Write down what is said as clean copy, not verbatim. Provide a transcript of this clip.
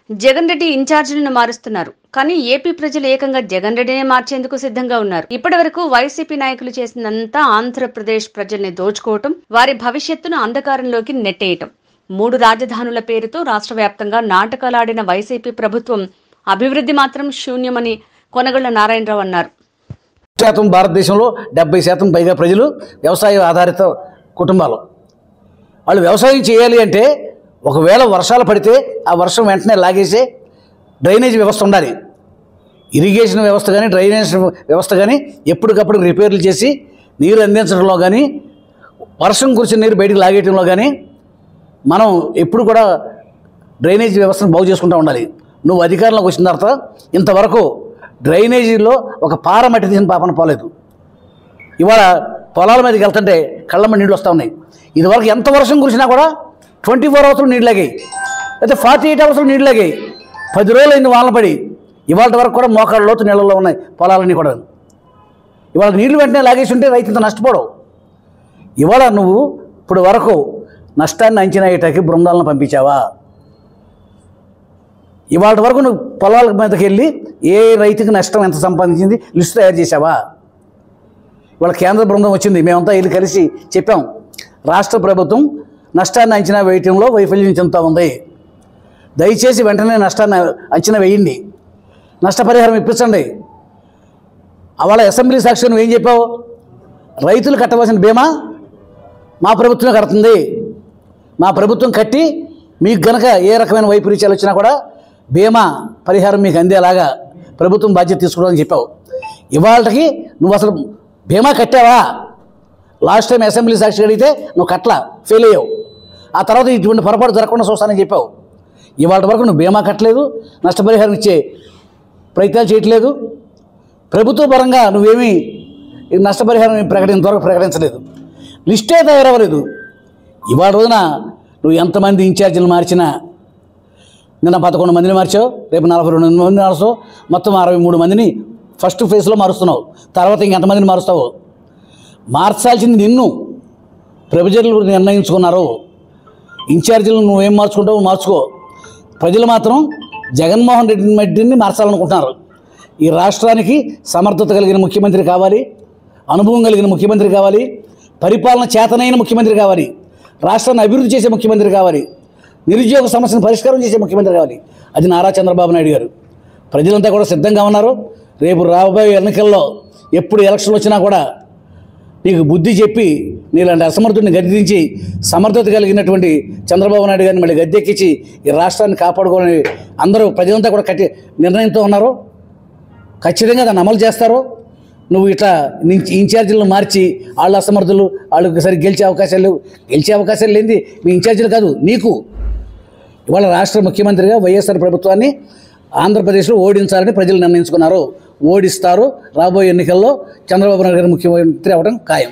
జగన్ రెడ్డి ఇన్ఛార్జీలను మారుస్తున్నారు. కానీ ఏపీ ప్రజలు ఏకంగా జగన్ రెడ్డినే మార్చేందుకు సిద్ధంగా ఉన్నారు. ఇప్పటివరకు వైసీపీ నాయకులు చేసినంతా ఆంధ్రప్రదేశ్ ప్రజల్ని దోచుకోవటం, వారి భవిష్యత్తును అంధకారంలోకి నెట్టేయటం. 3 రాజధానుల పేరుతో రాష్ట్ర వ్యాప్తంగా నాటకాలాడిన వైసీపీ ప్రభుత్వం అభివృద్ధి మాత్రం శూన్యమని కొనగళ్ల నారాయణరావు అన్నారు. భారతదేశంలో 70% పైగా ప్రజలు వ్యవసాయ ఆధారిత కుటుంబాలు. వాళ్ళు వ్యవసాయం చేయాలి అంటే ఒకవేళ వర్షాలు పడితే ఆ వర్షం వెంటనే లాగేసే డ్రైనేజ్ వ్యవస్థ ఉండాలి. ఇరిగేషన్ వ్యవస్థ కానీ డ్రైనేజ్ వ్యవస్థ కానీ ఎప్పటికప్పుడు రిపేర్లు చేసి నీరు అందించడంలో కానీ వర్షం కురిసిన నీరు బయటికి లాగేయడంలో కానీ మనం ఎప్పుడు కూడా డ్రైనేజ్ వ్యవస్థను బాగు చేసుకుంటూ ఉండాలి. నువ్వు అధికారంలోకి వచ్చిన తర్వాత ఇంతవరకు డ్రైనేజీలో ఒక పార మట్టి తీసిన పాపన పోలేదు. ఇవాళ పొలాల మీదకి వెళ్తుంటే కళ్ళమ్మ నీళ్ళు వస్తూ ఉన్నాయి. ఇదివరకు ఎంత వర్షం కురిసినా కూడా 24 అవర్స్లో నీళ్ళు లాగాయి, అయితే 48 అవర్స్లో నీళ్ళు లాగాయి. 10 రోజులు అయింది వానలు పడి. ఇవాళ వరకు కూడా మోకాళ్ళ లోతు నీళ్ళలో ఉన్నాయి పొలాలన్నీ కూడా. ఇవాళ నీళ్లు వెంటనే లాగేసి ఉంటే రైతు ఇంత నష్టపోవడం. ఇవాళ నువ్వు ఇప్పుడు వరకు నష్టాన్ని అంచనా వేయటానికి బృందాలను పంపించావా? ఇవాళ వరకు నువ్వు పొలాల మీదకి వెళ్ళి ఏ రైతుకి నష్టం ఎంత సంపాదించింది లిస్టు తయారు చేసావా? ఇవాళ కేంద్ర బృందం వచ్చింది, మేమంతా వెళ్ళి కలిసి చెప్పాం, రాష్ట్ర ప్రభుత్వం నష్టాన్ని అంచనా వేయటంలో వైఫల్యం చెందుతూ ఉంది. దయచేసి వెంటనే నష్టాన్ని అంచనా వేయండి, నష్టపరిహారం ఇప్పించండి. అవాళ అసెంబ్లీ సాక్షి నువ్వేం చెప్పావు? రైతులు కట్టవలసిన బీమా మా ప్రభుత్వమే కడుతుంది, మా ప్రభుత్వం కట్టి మీకు గనక ఏ రకమైన వైపరీత్యాలు వచ్చినా కూడా బీమా పరిహారం మీకు అందేలాగా ప్రభుత్వం బాధ్యత తీసుకోవడానికి చెప్పావు. ఇవాళకి నువ్వు అసలు బీమా కట్టావా? లాస్ట్ టైం అసెంబ్లీ సాక్షి అడిగితే నువ్వు కట్లా, ఫెయిల్ అయ్యావు. ఆ తర్వాత ఇటువంటి పొరపాటు జరగకుండా చూస్తానని చెప్పావు. ఇవాళ వరకు నువ్వు బీమా కట్టలేదు, నష్టపరిహారం ఇచ్చే ప్రయత్నాలు చేయట్లేదు. ప్రభుత్వ పరంగా నువ్వేమీ నష్టపరిహారం ఇంతవరకు ప్రకటించలేదు, లిస్టే తయారవ్వలేదు. ఇవాళ రోజున నువ్వు ఎంతమంది ఇన్ఛార్జీలు మార్చినా, నిన్న 11 మందిని మార్చావు, రేపు 42 మందిని మార్చావు, మొత్తం 63 మందిని ఫస్ట్ ఫేజ్లో మారుస్తున్నావు. తర్వాత ఇంకెంతమందిని మారుస్తావు? మార్చాల్సింది నిన్ను ప్రజలు నిర్ణయించుకున్నారు. ఇన్ఛార్జీలు నువ్వేం మార్చుకుంటావు మార్చుకో. ప్రజలు మాత్రం జగన్మోహన్ రెడ్డిని మార్చాలనుకుంటున్నారు. ఈ రాష్ట్రానికి సమర్థత కలిగిన ముఖ్యమంత్రి కావాలి, అనుభవం కలిగిన ముఖ్యమంత్రి కావాలి, పరిపాలన చేతనైన ముఖ్యమంత్రి కావాలి, రాష్ట్రాన్ని అభివృద్ధి చేసే ముఖ్యమంత్రి కావాలి, నిరుద్యోగ సమస్యను పరిష్కారం చేసే ముఖ్యమంత్రి కావాలి. అది నారా చంద్రబాబు నాయుడు గారు. ప్రజలంతా కూడా సిద్ధంగా ఉన్నారు. రేపు రాబోయే ఎన్నికల్లో ఎప్పుడు ఎలక్షన్లు వచ్చినా కూడా నీకు బుద్ధి చెప్పి నీలాంటి అసమర్థుడిని గద్దించి సమర్థత కలిగినటువంటి చంద్రబాబు నాయుడు గారిని మళ్ళీ గద్దెక్కించి ఈ రాష్ట్రాన్ని కాపాడుకోవాలని అందరూ ప్రజలంతా కూడా నిర్ణయంతో ఉన్నారు. ఖచ్చితంగా దాన్ని అమలు చేస్తారు. నువ్వు ఇట్లా ఇన్ఛార్జీలను మార్చి వాళ్ళ అసమర్థులు, వాళ్ళకి సరిగ్గా గెలిచే అవకాశాలు లేనిది మీ ఇన్ఛార్జీలు కాదు నీకు. ఇవాళ రాష్ట్ర ముఖ్యమంత్రిగా వైఎస్ఆర్ ప్రభుత్వాన్ని ఆంధ్రప్రదేశ్లో ఓడించాలని ప్రజలు నిర్ణయించుకున్నారు. ఓడిస్తారు. రాబోయే ఎన్నికల్లో చంద్రబాబు నాయుడు గారు ముఖ్యమంత్రి అవ్వడం ఖాయం.